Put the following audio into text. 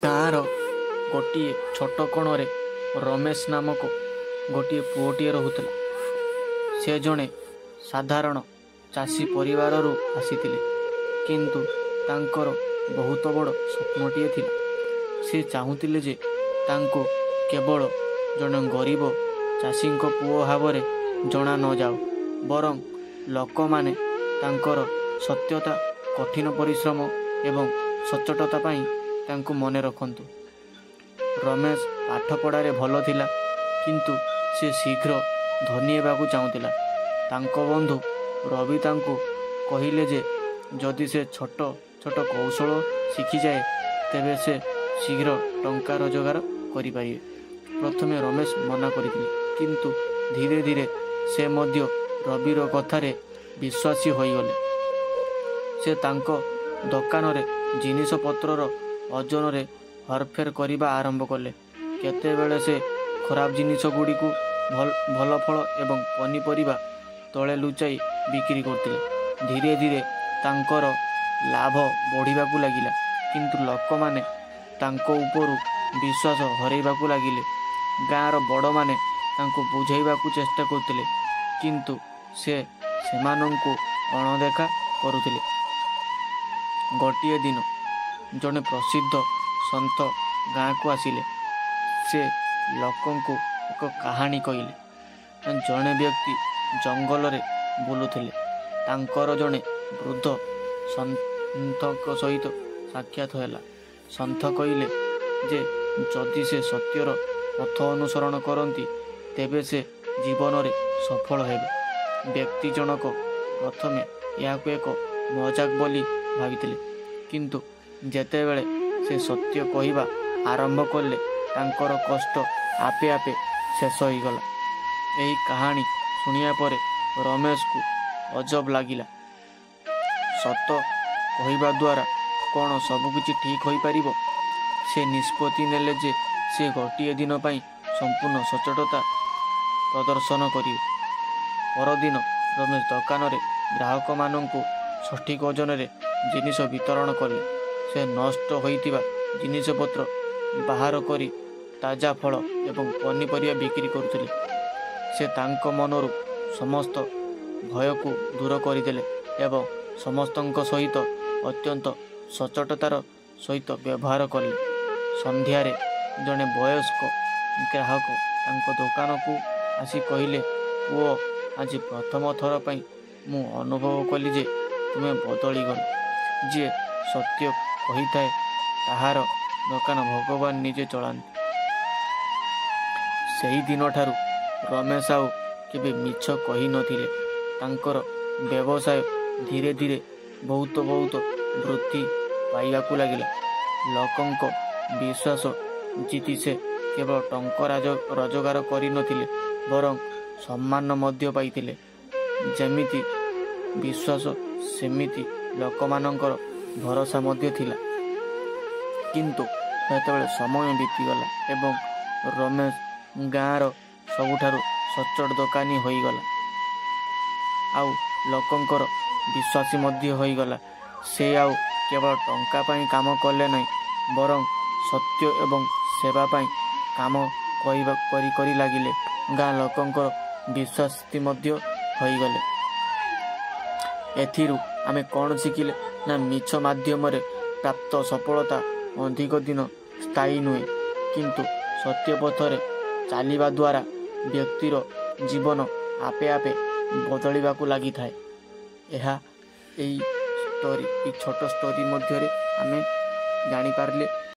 ଗାଁର ଗୋଟିଏ ଛୋଟ କୋଣରେ ରମେଶ ନାମକ ଗୋଟିଏ ପୁଅଟିଏ ରହୁଥିଲା। ସେ ଜଣେ ସାଧାରଣ ଚାଷୀ ପରିବାରରୁ ଆସିଥିଲେ, କିନ୍ତୁ ତାଙ୍କର ବହୁତ ବଡ଼ ସ୍ୱପ୍ନଟିଏ ଥିଲା। ସେ ଚାହୁଁଥିଲେ ଯେ ତାଙ୍କୁ କେବଳ ଜଣେ ଗରିବ ଚାଷୀଙ୍କ ପୁଅ ଭାବରେ ଜଣା ନ ଯାଉ, ବରଂ ଲୋକମାନେ ତାଙ୍କର ସତ୍ୟତା, କଠିନ ପରିଶ୍ରମ ଏବଂ ସଚ୍ଚୋଟତା ପାଇଁ ତାଙ୍କୁ ମନେ ରଖନ୍ତୁ। ରମେଶ ପାଠପଢ଼ାରେ ଭଲ ଥିଲା, କିନ୍ତୁ ସେ ଶୀଘ୍ର ଧନୀ ହେବାକୁ ଚାହୁଁଥିଲା। ତାଙ୍କ ବନ୍ଧୁ ରବି ତାଙ୍କୁ କହିଲେ ଯେ ଯଦି ସେ ଛୋଟ ଛୋଟ କୌଶଳ ଶିଖିଯାଏ, ତେବେ ସେ ଶୀଘ୍ର ଟଙ୍କା ରୋଜଗାର କରିପାରିବେ। ପ୍ରଥମେ ରମେଶ ମନା କରିଥିଲେ, କିନ୍ତୁ ଧୀରେ ଧୀରେ ସେ ମଧ୍ୟ ରବିର କଥାରେ ବିଶ୍ୱାସୀ ହୋଇଗଲେ। ସେ ତାଙ୍କ ଦୋକାନରେ ଜିନିଷପତ୍ରର ଓଜନରେ ହରଫେର କରିବା ଆରମ୍ଭ କଲେ। କେତେବେଳେ ସେ ଖରାପ ଜିନିଷଗୁଡ଼ିକୁ ଭଲ ଫଳ ଏବଂ ପନିପରିବା ତଳେ ଲୁଚାଇ ବିକ୍ରି କରୁଥିଲେ। ଧୀରେ ଧୀରେ ତାଙ୍କର ଲାଭ ବଢ଼ିବାକୁ ଲାଗିଲା, କିନ୍ତୁ ଲୋକମାନେ ତାଙ୍କ ଉପରୁ ବିଶ୍ୱାସ ହରାଇବାକୁ ଲାଗିଲେ। ଗାଁର ବଡ଼ମାନେ ତାଙ୍କୁ ବୁଝାଇବାକୁ ଚେଷ୍ଟା କରୁଥିଲେ, କିନ୍ତୁ ସେ ସେମାନଙ୍କୁ ଅଣଦେଖା କରୁଥିଲେ। ଗୋଟିଏ ଦିନ ଜଣେ ପ୍ରସିଦ୍ଧ ସନ୍ଥ ଗାଁକୁ ଆସିଲେ। ସେ ଲୋକଙ୍କୁ ଏକ କାହାଣୀ କହିଲେ। ଜଣେ ବ୍ୟକ୍ତି ଜଙ୍ଗଲରେ ବୁଲୁଥିଲେ। ତାଙ୍କର ଜଣେ ବୃଦ୍ଧ ସନ୍ଥଙ୍କ ସହିତ ସାକ୍ଷାତ ହେଲା। ସନ୍ଥ କହିଲେ ଯେ ଯଦି ସେ ସତ୍ୟର ପଥ ଅନୁସରଣ କରନ୍ତି, ତେବେ ସେ ଜୀବନରେ ସଫଳ ହେବେ। ବ୍ୟକ୍ତି ଜଣକ ପ୍ରଥମେ ଏହାକୁ ଏକ ମଜାକ ବୋଲି ଭାବିଥିଲେ, କିନ୍ତୁ ଯେତେବେଳେ ସେ ସତ୍ୟ କହିବା ଆରମ୍ଭ କଲେ, ତାଙ୍କର କଷ୍ଟ ଆପେ ଆପେ ଶେଷ ହୋଇଗଲା। ଏହି କାହାଣୀ ଶୁଣିବା ପରେ ରମେଶକୁ ଅଜବ ଲାଗିଲା। ସତ କହିବା ଦ୍ୱାରା କ'ଣ ସବୁକିଛି ଠିକ୍ ହୋଇପାରିବ? ସେ ନିଷ୍ପତ୍ତି ନେଲେ ଯେ ସେ ଗୋଟିଏ ଦିନ ପାଇଁ ସମ୍ପୂର୍ଣ୍ଣ ସଚ୍ଚୋଟତା ପ୍ରଦର୍ଶନ କରିବେ। ପରଦିନ ରମେଶ ଦୋକାନରେ ଗ୍ରାହକମାନଙ୍କୁ ସଠିକ୍ ଓଜନରେ ଜିନିଷ ବିତରଣ କଲେ। ସେ ନଷ୍ଟ ହୋଇଥିବା ଜିନିଷପତ୍ର ବାହାର କରି ତାଜା ଫଳ ଏବଂ ପନିପରିବା ବିକ୍ରି କରୁଥିଲେ। ସେ ତାଙ୍କ ମନରୁ ସମସ୍ତ ଭୟକୁ ଦୂର କରିଦେଲେ ଏବଂ ସମସ୍ତଙ୍କ ସହିତ ଅତ୍ୟନ୍ତ ସଚ୍ଚୋଟତାର ସହିତ ବ୍ୟବହାର କଲେ। ସନ୍ଧ୍ୟାରେ ଜଣେ ବୟସ୍କ ଗ୍ରାହକ ତାଙ୍କ ଦୋକାନକୁ ଆସି କହିଲେ, ପୁଅ, ଆଜି ପ୍ରଥମ ଥର ପାଇଁ ମୁଁ ଅନୁଭବ କଲି ଯେ ତୁମେ ବଦଳିଗଲ। ଯିଏ ସତ୍ୟ କହିଥାଏ, ତାହାର ଦୋକାନ ଭଗବାନ ନିଜେ ଚଳାନ୍ତି। ସେହି ଦିନଠାରୁ ରମେଶ ଆଉ କେବେ ମିଛ କହିନଥିଲେ। ତାଙ୍କର ବ୍ୟବସାୟ ଧୀରେ ଧୀରେ ବହୁତ ବୃଦ୍ଧି ପାଇବାକୁ ଲାଗିଲା। ଲୋକଙ୍କ ବିଶ୍ୱାସ ଜିତି ସେ କେବଳ ଟଙ୍କା ରୋଜଗାର କରିନଥିଲେ, ବରଂ ସମ୍ମାନ ମଧ୍ୟ ପାଇଥିଲେ। ଯେମିତି ବିଶ୍ୱାସ, ସେମିତି ଲୋକମାନଙ୍କର ଭରସା ମଧ୍ୟ ଥିଲା। କିନ୍ତୁ ଯେତେବେଳେ ସମୟ ବିତିଗଲା ଏବଂ ରମେଶ ଗାଁର ସବୁଠାରୁ ସଚ୍ଚୋଟ ଦୋକାନୀ ହୋଇଗଲା, ଆଉ ଲୋକଙ୍କର ବିଶ୍ୱାସୀ ମଧ୍ୟ ହୋଇଗଲା, ସେ ଆଉ କେବଳ ଟଙ୍କା ପାଇଁ କାମ କଲେ ନାହିଁ, ବରଂ ସତ୍ୟ ଏବଂ ସେବା ପାଇଁ କାମ କରି ଲାଗିଲେ। ଗାଁ ଲୋକଙ୍କର ବିଶ୍ୱାସୀ ମଧ୍ୟ ହୋଇଗଲେ। ଏଥିରୁ ଆମେ କ'ଣ ଶିଖିଲେ? ନା, ମିଛ ମାଧ୍ୟମରେ ପ୍ରାପ୍ତ ସଫଳତା ଅଧିକ ଦିନ ସ୍ଥାୟୀ ନୁହେଁ, କିନ୍ତୁ ସତ୍ୟ ପଥରେ ଚାଲିବା ଦ୍ୱାରା ବ୍ୟକ୍ତିର ଜୀବନ ଆପେ ଆପେ ବଦଳିବାକୁ ଲାଗିଥାଏ। ଏହା ଏହି ଛୋଟ ଷ୍ଟୋରି ମଧ୍ୟରେ ଆମେ ଜାଣିପାରିଲେ।